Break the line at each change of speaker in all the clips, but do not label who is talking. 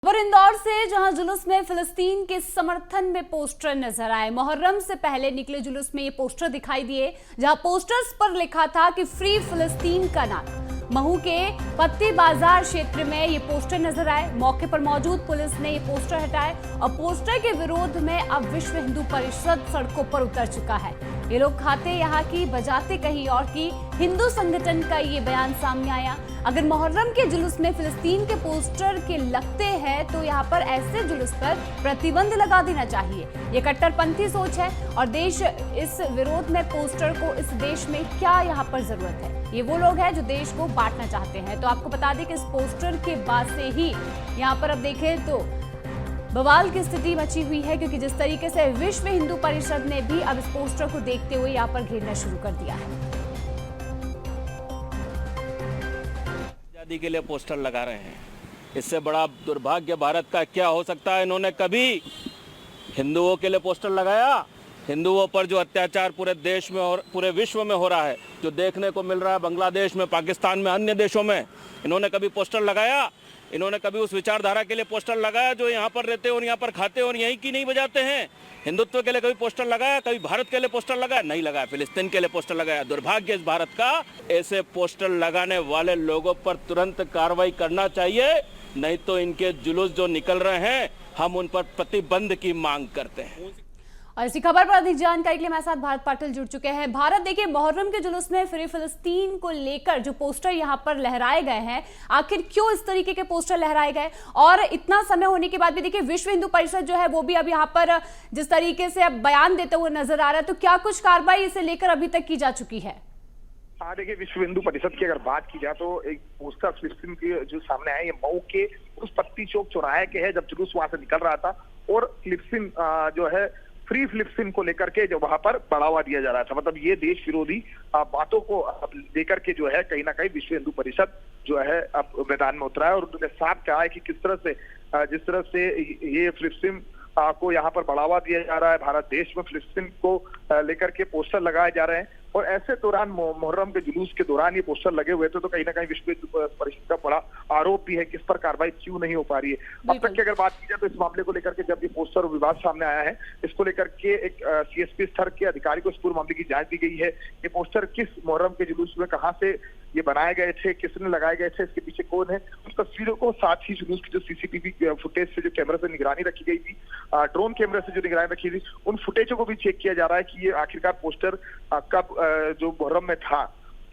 खबर इंदौर से, जहां जुलूस में फिलिस्तीन के समर्थन में पोस्टर नजर आए। मुहर्रम से पहले निकले जुलूस में ये पोस्टर दिखाई दिए, जहां पोस्टर्स पर लिखा था कि फ्री फिलिस्तीन का नारा। महू के पत्ती बाजार क्षेत्र में ये पोस्टर नजर आए। मौके पर मौजूद पुलिस ने ये पोस्टर हटाए और पोस्टर के विरोध में अब विश्व हिंदू परिषद सड़कों पर उतर चुका है। ये लोग खाते यहाँ की बजाते कहीं और की। हिंदू संगठन का ये बयान सामने आया। अगर मुहर्रम के जुलूस में फिलिस्तीन के पोस्टर के लगते हैं तो यहाँ पर ऐसे जुलूस पर प्रतिबंध लगा देना चाहिए। ये कट्टरपंथी सोच है और देश इस विरोध में पोस्टर को इस देश में क्या यहाँ पर जरूरत है। ये वो लोग हैं जो देश को बांटना चाहते हैं। तो आपको बता दें कि इस पोस्टर के बाद से ही यहाँ पर अब देखें तो बवाल की स्थिति मची हुई है, क्योंकि जिस तरीके से विश्व हिंदू परिषद ने भी अब इस पोस्टर को देखते हुए यहाँ पर घेरना शुरू कर दिया है।
आजादी के लिए पोस्टर लगा रहे हैं। इससे बड़ा दुर्भाग्य भारत का क्या हो सकता है। इन्होंने कभी हिंदुओं के लिए पोस्टर लगाया? हिंदुओं पर जो अत्याचार पूरे देश में और पूरे विश्व में हो रहा है, जो देखने को मिल रहा है बांग्लादेश में, पाकिस्तान में, अन्य देशों में, इन्होंने कभी पोस्टर लगाया? इन्होंने कभी उस विचारधारा के लिए पोस्टर लगाया जो यहाँ पर रहते और यहाँ पर खाते और यहीं की नहीं बजाते हैं? हिंदुत्व के लिए कभी पोस्टर लगाया? कभी भारत के लिए पोस्टर लगाया? नहीं लगाया। फिलिस्तीन के लिए पोस्टर लगाया। दुर्भाग्य इस भारत का। ऐसे पोस्टर लगाने वाले लोगों पर तुरंत कार्रवाई करना चाहिए, नहीं तो इनके जुलूस जो निकल रहे हैं हम उन पर प्रतिबंध की मांग करते हैं।
और इसी खबर पर अधिक जानकारी के लिए हमारे साथ भारत पाटिल जुड़ चुके हैं। भारत, देखिए, मुहर्रम के जुलूस में फ्री फिलिस्तीन को लेकर जो पोस्टर यहां पर लहराए गए हैं, आखिर क्यों इस तरीके के पोस्टर लहराए गए? और इतना समय होने के बाद भी देखिए विश्व हिंदू परिषद जो है वो भी अब यहां पर जिस तरीके से अब बयान देते हुए नजर आ रहा है, तो क्या कुछ कार्रवाई इसे लेकर अभी तक की जा चुकी है?
हाँ, देखिए, विश्व हिंदू परिषद की अगर बात की जाए तो एक पोस्टर फिलिस्तीन के जो सामने आए, ये मऊ के उस पत्ती चौक चौराहे के है, जब जुलूस वहां से निकल रहा था और फिलिस्तीन जो है फ्री फिलिस्तीन को लेकर के जो वहां पर बढ़ावा दिया जा रहा था। मतलब ये देश विरोधी बातों को लेकर के जो है कहीं ना कहीं विश्व हिंदू परिषद जो है अब मैदान में उतरा है और उन्होंने साफ कहा है कि किस तरह से जिस तरह से ये फिलिस्तीन को यहाँ पर बढ़ावा दिया जा रहा है, भारत देश में फिलिस्तीन को लेकर के पोस्टर लगाए जा रहे हैं। और ऐसे दौरान मुहर्रम के जुलूस के दौरान ये पोस्टर लगे हुए थे, तो कहीं ना कहीं विश्व परिषद का बड़ा आरोप भी है कि इस पर कार्रवाई क्यों नहीं हो पा रही है। अब तक की अगर बात की जाए तो इस मामले को लेकर के जब ये पोस्टर विवाद सामने आया है, इसको लेकर के एक सीएसपी स्तर के अधिकारी को इस पूरे मामले की जांच दी गई है। ये पोस्टर किस मुहर्रम के जुलूस में कहाँ से ये बनाए गए थे, किसने लगाए गए थे, इसके पीछे कौन है, उस तस्वीरों को, साथ ही जुलूस की जो सीसीटीवी फुटेज से जो कैमरा से निगरानी रखी गई थी, ड्रोन कैमरा से जो निगरानी रखी थी, उन फुटेजों को भी चेक किया जा रहा है कि ये आखिरकार पोस्टर कब जो मुहर्रम में था,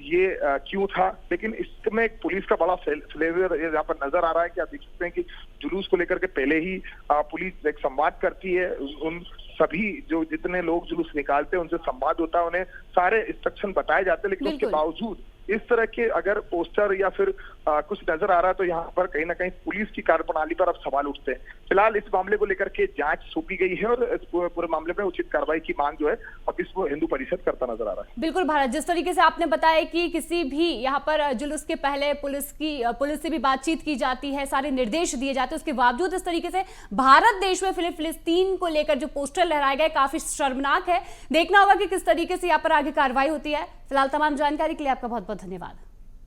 ये क्यों था। लेकिन इसमें एक पुलिस का बड़ा फ्लेवर यहाँ पर नजर आ रहा है कि आप देख सकते हैं कि जुलूस को लेकर के पहले ही पुलिस एक संवाद करती है। उन सभी जो जितने लोग जुलूस निकालते हैं उनसे संवाद होता है, उन्हें सारे इंस्ट्रक्शन बताए जाते हैं। लेकिन उसके बावजूद इस तरह के अगर पोस्टर या फिर कुछ नजर आ रहा है तो यहाँ पर कहीं ना कहीं पुलिस की कार्यप्रणाली पर अब सवाल उठते हैं। फिलहाल इस मामले को लेकर के जांच सौंपी गई है और इस पूरे मामले में उचित कार्रवाई की मांग जो है अब विश्व हिंदू परिषद करता नजर आ रहा है।
बिल्कुल भारत, जिस तरीके से आपने बताया कि किसी भी यहाँ पर जुलूस के पहले पुलिस से भी बातचीत की जाती है, सारे निर्देश दिए जाते हैं, उसके बावजूद इस तरीके से भारत देश में फिलिस्तीन को लेकर जो पोस्टर लहराए गए काफी शर्मनाक है। देखना होगा कि किस तरीके से यहाँ पर आगे कार्रवाई होती है। फिलहाल तमाम जानकारी के लिए आपका बहुत बहुत धन्यवाद।